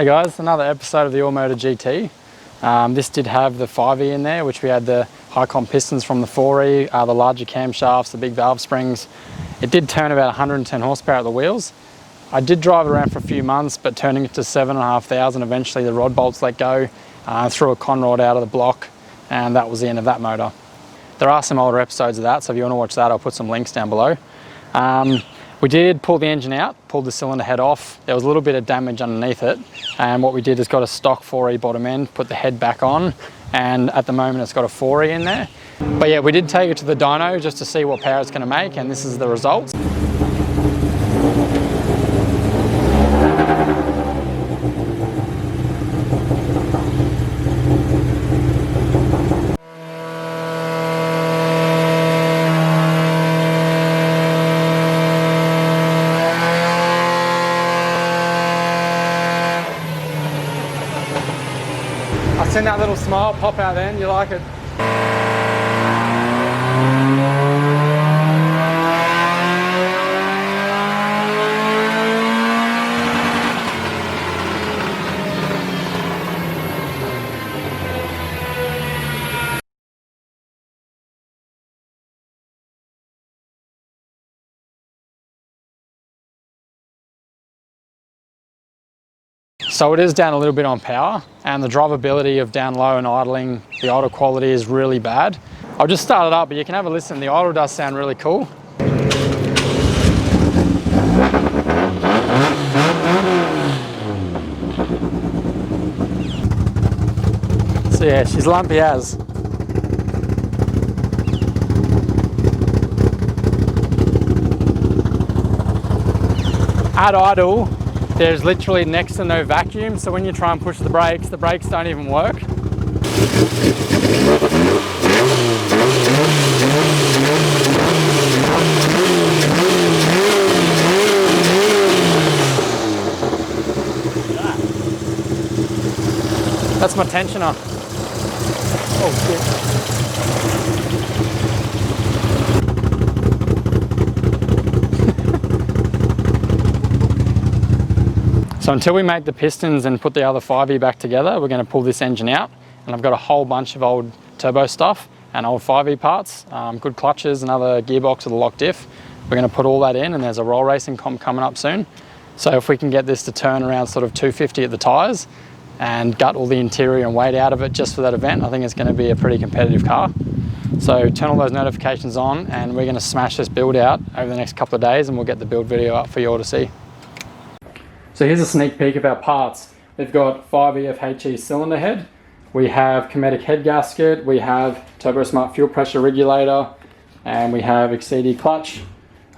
Hey guys, another episode of the All Motor GT. This did have the 5E in there, which we had the high comp pistons from the 4E, the larger camshafts, the big valve springs. It did turn about 110 horsepower at the wheels. I did drive it around for a few months, but turning it to 7,500, eventually the rod bolts let go, threw a con rod out of the block, and that was the end of that motor. There are some older episodes of that, so if you want to watch that, I'll put some links down below. We did pull the engine out, pulled the cylinder head off. There was a little bit of damage underneath it. And what we did is got a stock 4E bottom end, put the head back on, and at the moment it's got a 4E in there. But yeah, we did take it to the dyno just to see what power it's gonna make, and this is the results. I've seen that little smile pop out then, you like it? So it is down a little bit on power, and the drivability of down low and idling, the idle quality is really bad. I'll just start it up, but you can have a listen. The idle does sound really cool. So yeah, she's lumpy as. At idle, there's literally next to no vacuum, so when you try and push the brakes don't even work. That's my tensioner. Oh shit. So until we make the pistons and put the other 5E back together, we're going to pull this engine out. And I've got a whole bunch of old turbo stuff and old 5E parts, good clutches, another gearbox with a lock diff. We're going to put all that in, and there's a roll racing comp coming up soon. So if we can get this to turn around sort of 250 at the tyres and gut all the interior and weight out of it just for that event, I think it's going to be a pretty competitive car. So turn all those notifications on, and we're going to smash this build out over the next couple of days, and we'll get the build video up for you all to see. So here's a sneak peek of our parts. We've got 5E FHE cylinder head, we have Cometic head gasket, we have Turbo Smart fuel pressure regulator, and we have XCD clutch,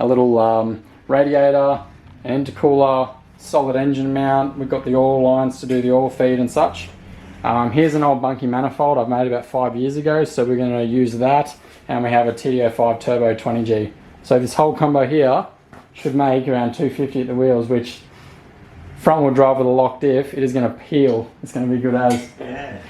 a little radiator, an intercooler, solid engine mount. We've got the oil lines to do the oil feed and such. Here's an old bunky manifold I've made about 5 years ago, so we're going to use that, and we have a TD05 Turbo 20G. So this whole combo here should make around 250 at the wheels, which front wheel drive with a lock diff, it is going to peel. It's going to be good as. Yeah.